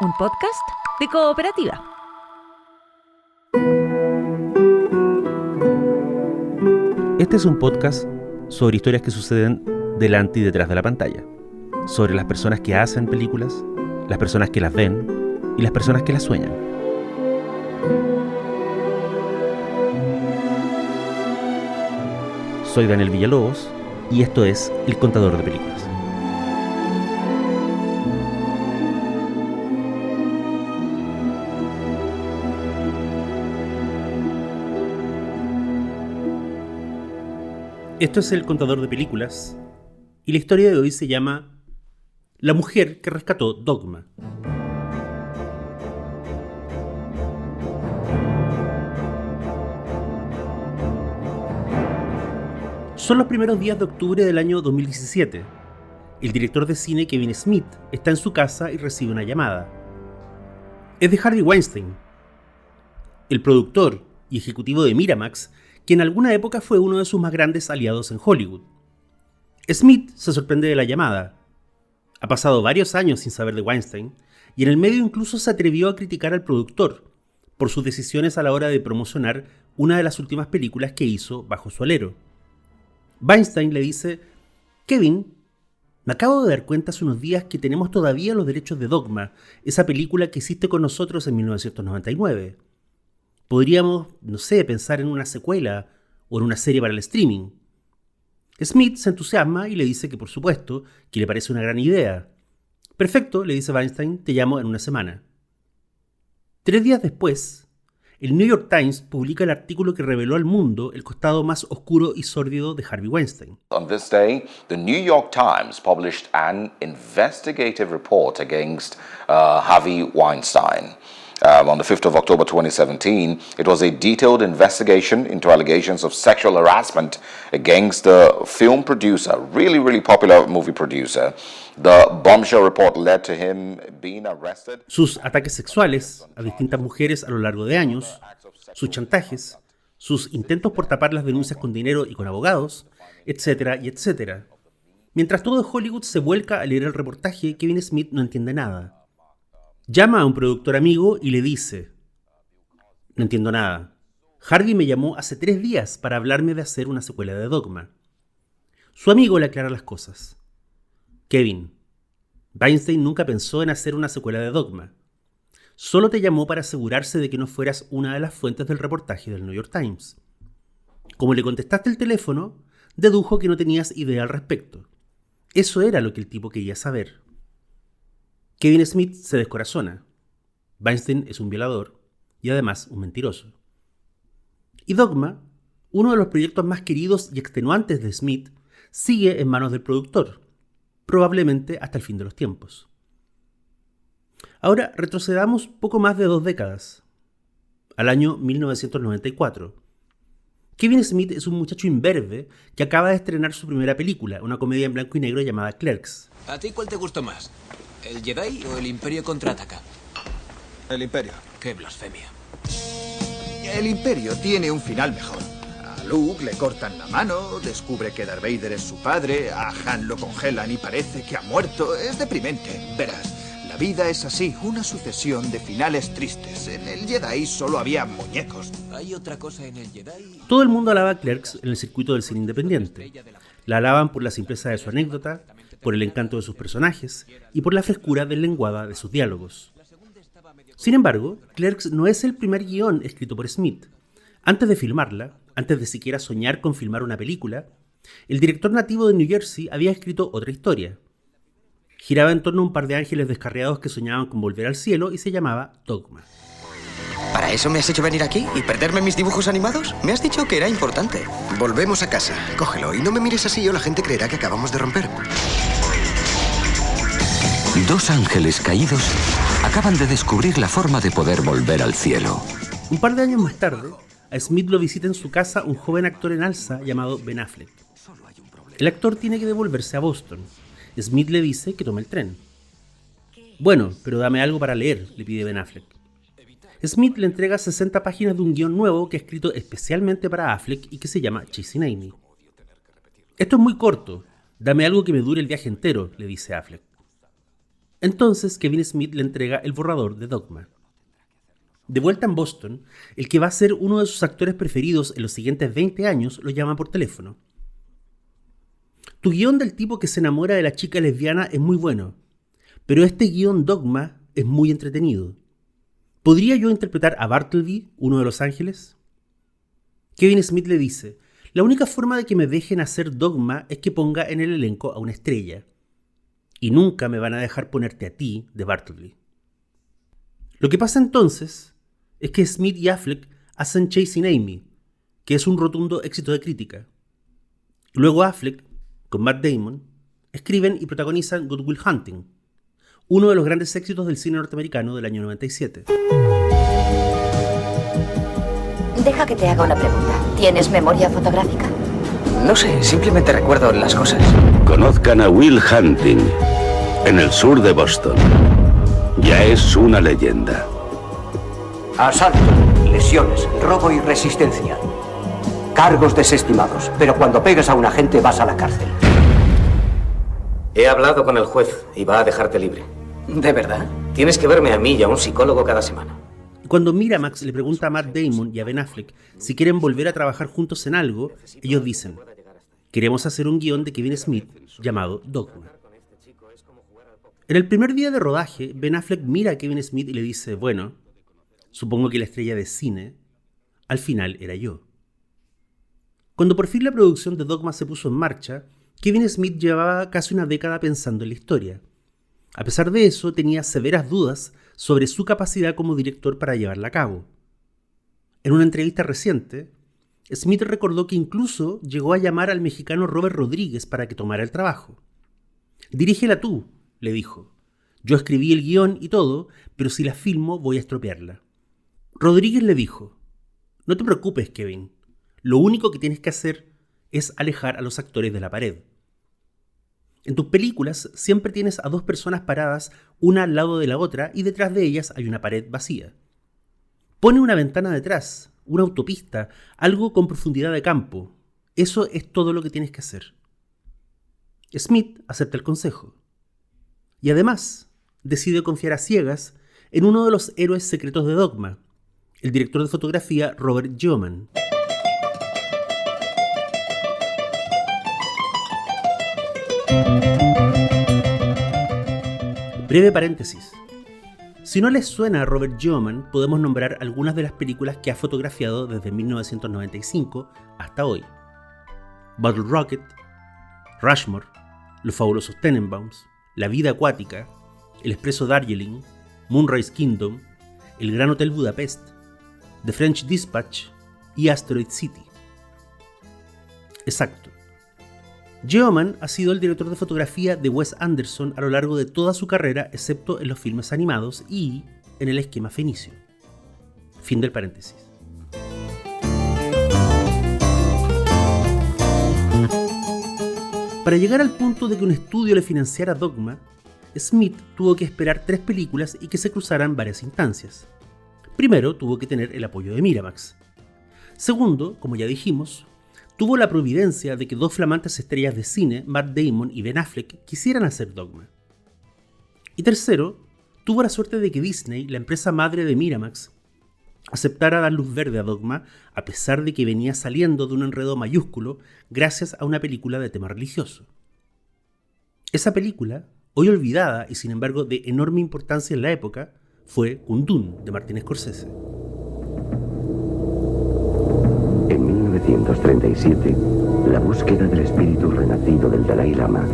un podcast de Cooperativa. Este es un podcast sobre historias que suceden delante y detrás de la pantalla, sobre las personas que hacen películas, las personas que las ven y las personas que las sueñan. Soy Daniel Villalobos y esto es El Contador de Películas. Esto es El Contador de Películas y la historia de hoy se llama La mujer que rescató Dogma. Son los primeros días de octubre del año 2017. El director de cine Kevin Smith está en su casa y recibe una llamada. Es de Harvey Weinstein, el productor y ejecutivo de Miramax, que en alguna época fue uno de sus más grandes aliados en Hollywood. Smith se sorprende de la llamada. Ha pasado varios años sin saber de Weinstein, y en el medio incluso se atrevió a criticar al productor por sus decisiones a la hora de promocionar una de las últimas películas que hizo bajo su alero. Weinstein le dice: Kevin, me acabo de dar cuenta hace unos días que tenemos todavía los derechos de Dogma, esa película que hiciste con nosotros en 1999. Podríamos, pensar en una secuela o en una serie para el streaming. Smith se entusiasma y le dice que por supuesto, que le parece una gran idea. Perfecto, le dice Weinstein, te llamo en una semana. 3 días después, el New York Times publica el artículo que reveló al mundo el costado más oscuro y sórdido de Harvey Weinstein. On this day, the New York Times published an investigative report against Harvey Weinstein. On the 5th of October 2017, it was a detailed investigation into allegations of sexual harassment against the film producer, really popular movie producer. The bombshell report led to him being arrested. Sus ataques sexuales a distintas mujeres a lo largo de años, sus chantajes, sus intentos por tapar las denuncias con dinero y con abogados, etcétera y etcétera. Mientras todo Hollywood se vuelca a leer el reportaje, Kevin Smith no entiende nada. Llama a un productor amigo y le dice: no entiendo nada. Harvey me llamó hace 3 días para hablarme de hacer una secuela de Dogma. Su amigo le aclara las cosas. Kevin, Weinstein nunca pensó en hacer una secuela de Dogma. Solo te llamó para asegurarse de que no fueras una de las fuentes del reportaje del New York Times. Como le contestaste el teléfono, dedujo que no tenías idea al respecto. Eso era lo que el tipo quería saber. Kevin Smith se descorazona. Weinstein es un violador y además un mentiroso. Y Dogma, uno de los proyectos más queridos y extenuantes de Smith, sigue en manos del productor, probablemente hasta el fin de los tiempos. Ahora retrocedamos poco más de 2 décadas, al año 1994. Kevin Smith es un muchacho imberbe que acaba de estrenar su primera película, una comedia en blanco y negro llamada Clerks. ¿A ti cuál te gustó más? ¿El Jedi o el Imperio contraataca? El Imperio. ¡Qué blasfemia! El Imperio tiene un final mejor. A Luke le cortan la mano, descubre que Darth Vader es su padre, a Han lo congelan y parece que ha muerto. Es deprimente. Verás, la vida es así, una sucesión de finales tristes. En el Jedi solo había muñecos. ¿Hay otra cosa en el Jedi? Todo el mundo alaba a Clerks en el circuito del cine independiente. La alaban por la simpleza de su anécdota, por el encanto de sus personajes y por la frescura deslenguada de sus diálogos. Sin embargo, Clerks no es el primer guión escrito por Smith. Antes de filmarla, antes de siquiera soñar con filmar una película, el director nativo de New Jersey había escrito otra historia. Giraba en torno a un par de ángeles descarriados que soñaban con volver al cielo y se llamaba Dogma. ¿Para eso me has hecho venir aquí y perderme mis dibujos animados? Me has dicho que era importante. Volvemos a casa. Cógelo y no me mires así o la gente creerá que acabamos de romper. 2 ángeles caídos acaban de descubrir la forma de poder volver al cielo. Un par de años más tarde, a Smith lo visita en su casa un joven actor en alza llamado Ben Affleck. El actor tiene que devolverse a Boston. Smith le dice que tome el tren. Bueno, pero dame algo para leer, le pide Ben Affleck. Smith le entrega 60 páginas de un guión nuevo que ha escrito especialmente para Affleck y que se llama Chasing Amy. Esto es muy corto. Dame algo que me dure el viaje entero, le dice Affleck. Entonces Kevin Smith le entrega el borrador de Dogma. De vuelta en Boston, el que va a ser uno de sus actores preferidos en los siguientes 20 años lo llama por teléfono. Tu guión del tipo que se enamora de la chica lesbiana es muy bueno, pero este guión Dogma es muy entretenido. ¿Podría yo interpretar a Bartleby, uno de los ángeles? Kevin Smith le dice, la única forma de que me dejen hacer Dogma es que ponga en el elenco a una estrella. Y nunca me van a dejar ponerte a ti de Bartleby. Lo que pasa entonces es que Smith y Affleck hacen Chasing Amy, que es un rotundo éxito de crítica. Luego Affleck, con Matt Damon, escriben y protagonizan Good Will Hunting, uno de los grandes éxitos del cine norteamericano del año 97. Deja que te haga una pregunta. ¿Tienes memoria fotográfica? No sé, simplemente recuerdo las cosas. Conozcan a Will Hunting, en el sur de Boston. Ya es una leyenda. Asalto, lesiones, robo y resistencia. Cargos desestimados, pero cuando pegas a un agente vas a la cárcel. He hablado con el juez y va a dejarte libre. ¿De verdad? Tienes que verme a mí y a un psicólogo cada semana. Cuando Miramax le pregunta a Matt Damon y a Ben Affleck si quieren volver a trabajar juntos en algo, ellos dicen, queremos hacer un guión de Kevin Smith llamado Dogma. En el primer día de rodaje, Ben Affleck mira a Kevin Smith y le dice, bueno, supongo que la estrella de cine al final era yo. Cuando por fin la producción de Dogma se puso en marcha, Kevin Smith llevaba casi una década pensando en la historia. A pesar de eso, tenía severas dudas sobre su capacidad como director para llevarla a cabo. En una entrevista reciente, Smith recordó que incluso llegó a llamar al mexicano Robert Rodríguez para que tomara el trabajo. «Dirígela tú», le dijo. «Yo escribí el guión y todo, pero si la filmo voy a estropearla». Rodríguez le dijo, «No te preocupes, Kevin. Lo único que tienes que hacer es alejar a los actores de la pared. En tus películas siempre tienes a dos personas paradas una al lado de la otra y detrás de ellas hay una pared vacía. Pone una ventana detrás, una autopista, algo con profundidad de campo. Eso es todo lo que tienes que hacer». Smith acepta el consejo. Y además, decide confiar a ciegas en uno de los héroes secretos de Dogma, el director de fotografía Robert Yeoman. Breve paréntesis. Si no les suena a Robert Yeoman, podemos nombrar algunas de las películas que ha fotografiado desde 1995 hasta hoy. Bottle Rocket, Rushmore, Los fabulosos Tenenbaums, La vida acuática, El expreso Darjeeling, Moonrise Kingdom, El Gran Hotel Budapest, The French Dispatch y Asteroid City. Exacto. Yeoman ha sido el director de fotografía de Wes Anderson a lo largo de toda su carrera, excepto en los filmes animados y en El esquema fenicio. Fin del paréntesis. Para llegar al punto de que un estudio le financiara Dogma, Smith tuvo que esperar 3 películas y que se cruzaran varias instancias. Primero, tuvo que tener el apoyo de Miramax. Segundo, como ya dijimos, tuvo la providencia de que 2 flamantes estrellas de cine, Matt Damon y Ben Affleck, quisieran hacer Dogma. Y tercero, tuvo la suerte de que Disney, la empresa madre de Miramax, aceptara dar luz verde a Dogma a pesar de que venía saliendo de un enredo mayúsculo gracias a una película de tema religioso. Esa película, hoy olvidada y sin embargo de enorme importancia en la época, fue Kundun, de Martin Scorsese. En 1937, la búsqueda del espíritu renacido del Dalai Lama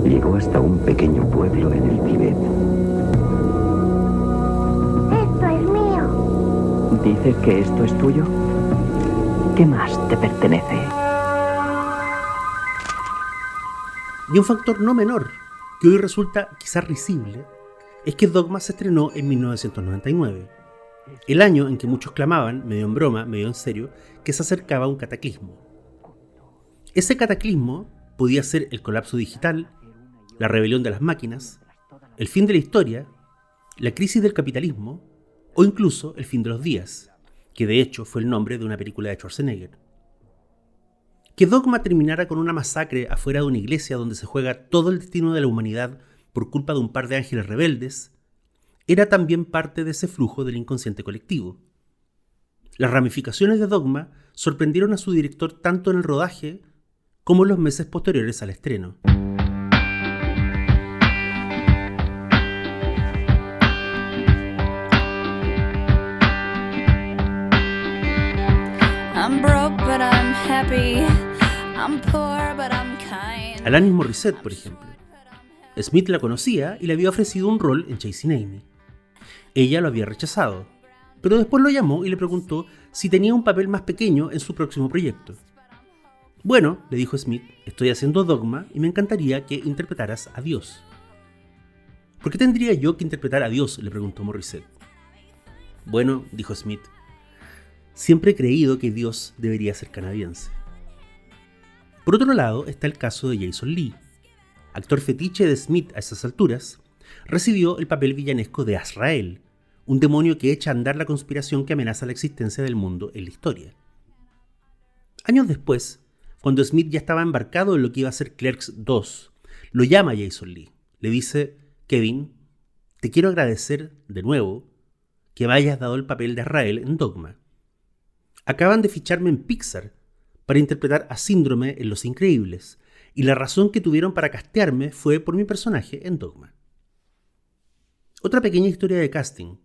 llegó hasta un pequeño pueblo en el Tíbet. ¡Esto es mío! ¿Dices que esto es tuyo? ¿Qué más te pertenece? Y un factor no menor, que hoy resulta quizás risible, es que Dogma se estrenó en 1999, el año en que muchos clamaban, medio en broma, medio en serio, que se acercaba un cataclismo. Ese cataclismo podía ser el colapso digital, la rebelión de las máquinas, el fin de la historia, la crisis del capitalismo o incluso el fin de los días, que de hecho fue el nombre de una película de Schwarzenegger. Que Dogma terminara con una masacre afuera de una iglesia donde se juega todo el destino de la humanidad por culpa de un par de ángeles rebeldes, era también parte de ese flujo del inconsciente colectivo. Las ramificaciones de Dogma sorprendieron a su director tanto en el rodaje como en los meses posteriores al estreno. Alanis Morissette, por ejemplo. Smith la conocía y le había ofrecido un rol en Chasing Amy. Ella lo había rechazado, pero después lo llamó y le preguntó si tenía un papel más pequeño en su próximo proyecto. Bueno, le dijo Smith, estoy haciendo Dogma y me encantaría que interpretaras a Dios. ¿Por qué tendría yo que interpretar a Dios?, le preguntó Morissette. Bueno, dijo Smith, siempre he creído que Dios debería ser canadiense. Por otro lado está el caso de Jason Lee. Actor fetiche de Smith a esas alturas, recibió el papel villanesco de Azrael, un demonio que echa a andar la conspiración que amenaza la existencia del mundo en la historia. Años después, cuando Smith ya estaba embarcado en lo que iba a ser Clerks 2, lo llama Jason Lee. Le dice, Kevin, te quiero agradecer de nuevo que me hayas dado el papel de Azrael en Dogma. Acaban de ficharme en Pixar para interpretar a Síndrome en Los Increíbles, y la razón que tuvieron para castearme fue por mi personaje en Dogma. Otra pequeña historia de casting.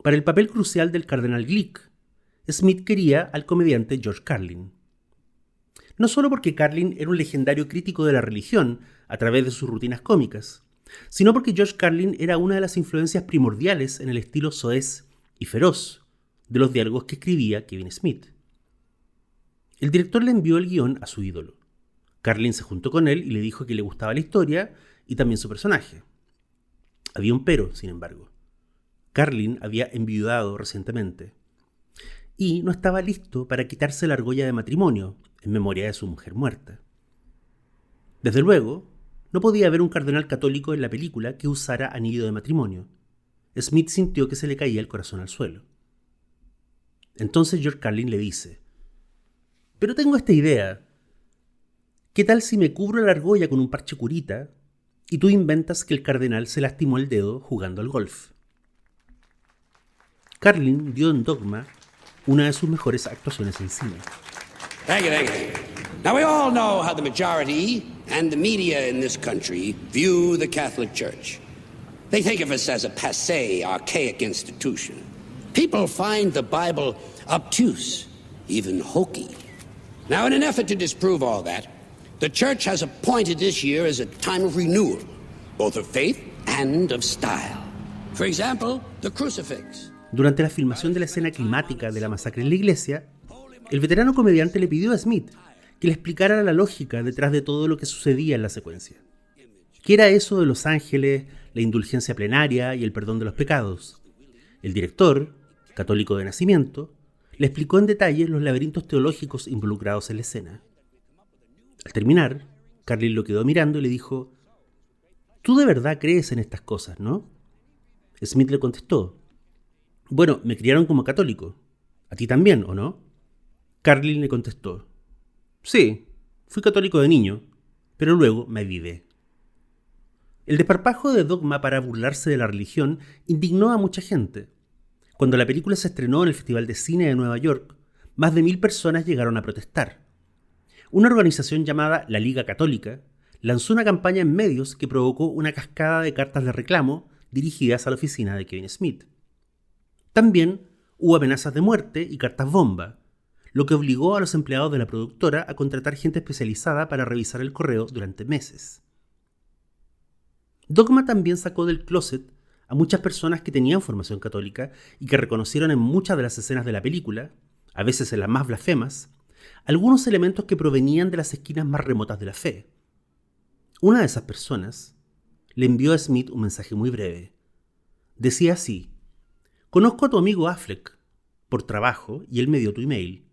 Para el papel crucial del Cardenal Glick, Smith quería al comediante George Carlin. No solo porque Carlin era un legendario crítico de la religión a través de sus rutinas cómicas, sino porque George Carlin era una de las influencias primordiales en el estilo soez y feroz de los diálogos que escribía Kevin Smith. El director le envió el guión a su ídolo. Carlin se juntó con él y le dijo que le gustaba la historia y también su personaje. Había un pero, sin embargo. Carlin había enviudado recientemente y no estaba listo para quitarse la argolla de matrimonio en memoria de su mujer muerta. Desde luego, no podía haber un cardenal católico en la película que usara anillo de matrimonio. Smith sintió que se le caía el corazón al suelo. Entonces George Carlin le dice, pero tengo esta idea. ¿Qué tal si me cubro la argolla con un parche curita y tú inventas que el cardenal se lastimó el dedo jugando al golf? Carlin dio en Dogma una de sus mejores actuaciones en cine. Thank you. Now we all know how the majority and the media in this country view the Catholic Church. They think of us as a passé, archaic institution. People find the Bible obtuse, even hokey. Now, in an effort to disprove all that, the Church has appointed this year as a time of renewal, both of faith and of style. For example, the crucifix. Durante la filmación de la escena climática de la masacre en la iglesia, el veterano comediante le pidió a Smith que le explicara la lógica detrás de todo lo que sucedía en la secuencia. ¿Qué era eso de los ángeles, la indulgencia plenaria y el perdón de los pecados? El director, católico de nacimiento, le explicó en detalle los laberintos teológicos involucrados en la escena. Al terminar, Carlin lo quedó mirando y le dijo, «Tú de verdad crees en estas cosas, ¿no?» Smith le contestó, «Bueno, me criaron como católico. ¿A ti también, o no?» Carlin le contestó, «Sí, fui católico de niño, pero luego me avivé». El desparpajo de Dogma para burlarse de la religión indignó a mucha gente. Cuando la película se estrenó en el Festival de Cine de Nueva York, más de 1000 personas llegaron a protestar. Una organización llamada la Liga Católica lanzó una campaña en medios que provocó una cascada de cartas de reclamo dirigidas a la oficina de Kevin Smith. También hubo amenazas de muerte y cartas bomba, lo que obligó a los empleados de la productora a contratar gente especializada para revisar el correo durante meses. Dogma también sacó del closet a muchas personas que tenían formación católica y que reconocieron en muchas de las escenas de la película, a veces en las más blasfemas, algunos elementos que provenían de las esquinas más remotas de la fe. Una de esas personas le envió a Smith un mensaje muy breve. Decía así, «Conozco a tu amigo Affleck por trabajo y él me dio tu email.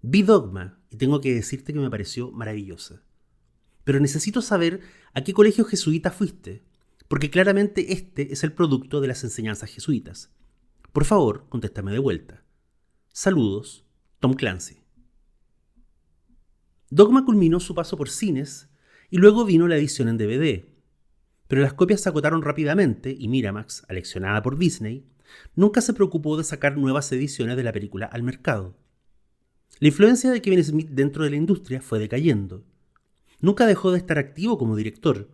Vi Dogma y tengo que decirte que me pareció maravillosa. Pero necesito saber a qué colegio jesuita fuiste, porque claramente este es el producto de las enseñanzas jesuitas. Por favor, contéstame de vuelta. Saludos, Tom Clancy». Dogma culminó su paso por cines y luego vino la edición en DVD. Pero las copias se agotaron rápidamente y Miramax, aleccionada por Disney, nunca se preocupó de sacar nuevas ediciones de la película al mercado. La influencia de Kevin Smith dentro de la industria fue decayendo. Nunca dejó de estar activo como director,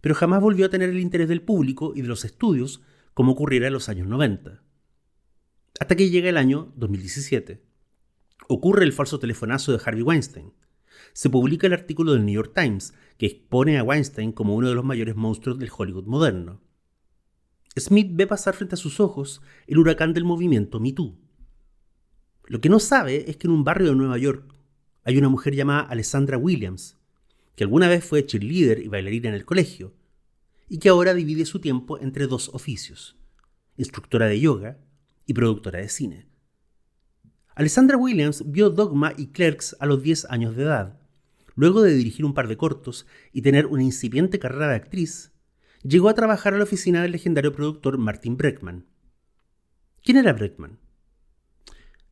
pero jamás volvió a tener el interés del público y de los estudios como ocurriera en los años 90. Hasta que llega el año 2017. Ocurre el falso telefonazo de Harvey Weinstein. Se publica el artículo del New York Times que expone a Weinstein como uno de los mayores monstruos del Hollywood moderno. Smith ve pasar frente a sus ojos el huracán del movimiento Me Too. Lo que no sabe es que en un barrio de Nueva York hay una mujer llamada Alessandra Williams, que alguna vez fue cheerleader y bailarina en el colegio, y que ahora divide su tiempo entre dos oficios, instructora de yoga y productora de cine. Alessandra Williams vio Dogma y Clerks a los 10 años de edad. Luego de dirigir un par de cortos y tener una incipiente carrera de actriz, llegó a trabajar a la oficina del legendario productor Martin Bregman. ¿Quién era Bregman?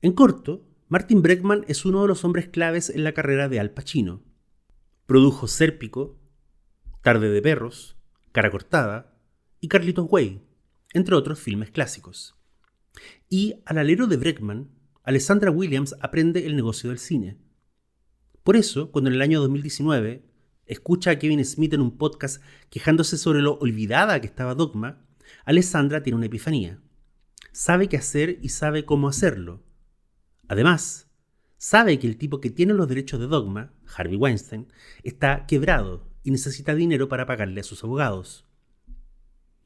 En corto, Martin Bregman es uno de los hombres claves en la carrera de Al Pacino. Produjo Sérpico, Tarde de Perros, Cara Cortada y Carlitos Way, entre otros filmes clásicos. Y al alero de Bregman, Alessandra Williams aprende el negocio del cine. Por eso, cuando en el año 2019 escucha a Kevin Smith en un podcast quejándose sobre lo olvidada que estaba Dogma, Alessandra tiene una epifanía. Sabe qué hacer y sabe cómo hacerlo. Además, sabe que el tipo que tiene los derechos de Dogma, Harvey Weinstein, está quebrado y necesita dinero para pagarle a sus abogados.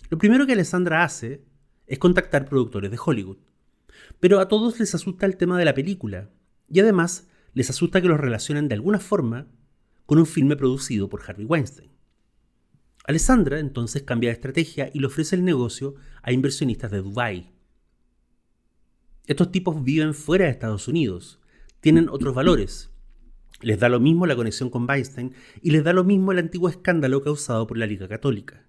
Lo primero que Alessandra hace es contactar productores de Hollywood. Pero a todos les asusta el tema de la película, y además les asusta que los relacionen de alguna forma con un filme producido por Harvey Weinstein. Alessandra entonces cambia de estrategia y le ofrece el negocio a inversionistas de Dubái. Estos tipos viven fuera de Estados Unidos, tienen otros valores. Les da lo mismo la conexión con Weinstein y les da lo mismo el antiguo escándalo causado por la Liga Católica.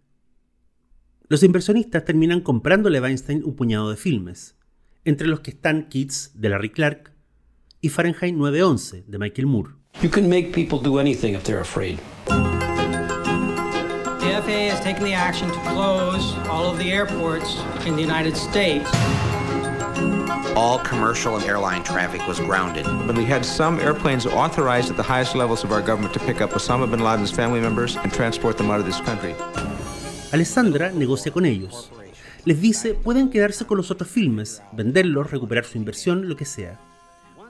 Los inversionistas terminan comprándole a Weinstein un puñado de filmes, entre los que están Kids de Larry Clark y Fahrenheit 9/11 de Michael Moore. You can make people do anything if they're afraid. The FAA has taken the action to close all of the airports in the United States. All commercial and airline traffic was grounded. But we had some airplanes authorized at the highest levels of our government to pick up Osama bin Laden's family members and transport them out of this country. Alessandra negocia con ellos. Les dice, pueden quedarse con los otros filmes, venderlos, recuperar su inversión, lo que sea.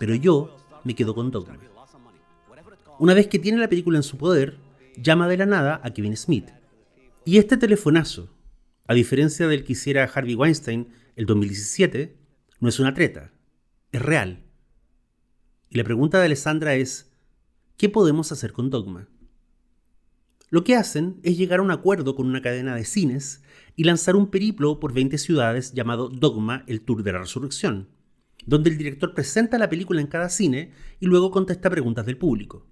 Pero yo me quedo con Dogma. Una vez que tiene la película en su poder, llama de la nada a Kevin Smith. Y este telefonazo, a diferencia del que hiciera Harvey Weinstein el 2017, no es una treta, es real. Y la pregunta de Alessandra es, ¿qué podemos hacer con Dogma? Lo que hacen es llegar a un acuerdo con una cadena de cines y lanzar un periplo por 20 ciudades llamado Dogma, el Tour de la Resurrección, donde el director presenta la película en cada cine y luego contesta preguntas del público.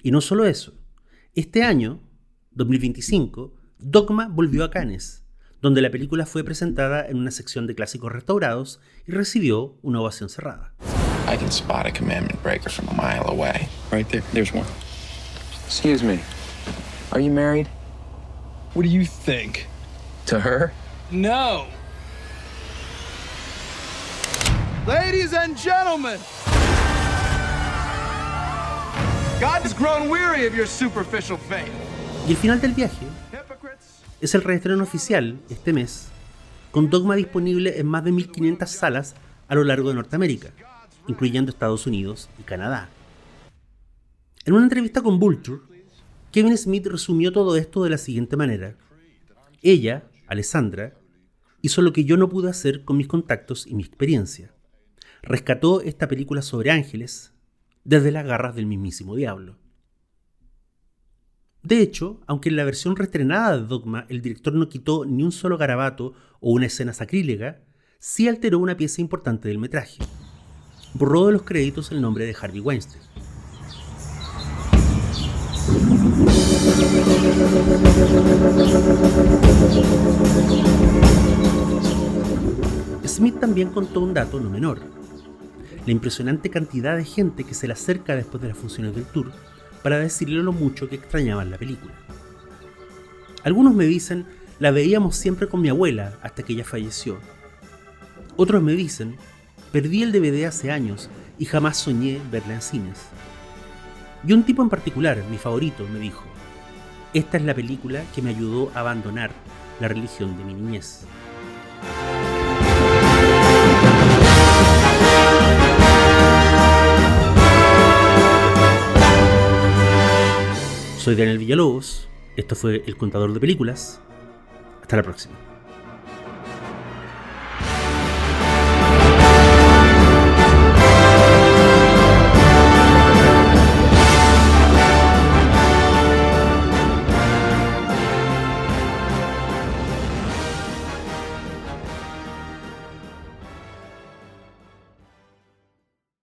Y no solo eso, este año, 2025, Dogma volvió a Cannes, donde la película fue presentada en una sección de clásicos restaurados y recibió una ovación cerrada. I can spot a commandment breaker from a mile away. Right there, there's one. Excuse me. Are you married? What do you think? To her? No! Ladies and gentlemen! God has grown weary of your superficial faith. Y el final del viaje es el reestreno oficial este mes, con Dogma disponible en más de 1500 salas a lo largo de Norteamérica, incluyendo Estados Unidos y Canadá. En una entrevista con Vulture, Kevin Smith resumió todo esto de la siguiente manera. Ella, Alessandra, hizo lo que yo no pude hacer con mis contactos y mi experiencia. Rescató esta película sobre ángeles desde las garras del mismísimo diablo. De hecho, aunque en la versión reestrenada de Dogma el director no quitó ni un solo garabato o una escena sacrílega, sí alteró una pieza importante del metraje. Borró de los créditos el nombre de Harvey Weinstein. Smith también contó un dato no menor: la impresionante cantidad de gente que se le acerca después de las funciones del tour para decirle lo mucho que extrañaban la película. Algunos me dicen, la veíamos siempre con mi abuela hasta que ella falleció. Otros me dicen, perdí el DVD hace años y jamás soñé verla en cines. Y un tipo en particular, mi favorito, me dijo, esta es la película que me ayudó a abandonar la religión de mi niñez. Soy Daniel Villalobos, esto fue El Contador de Películas. Hasta la próxima.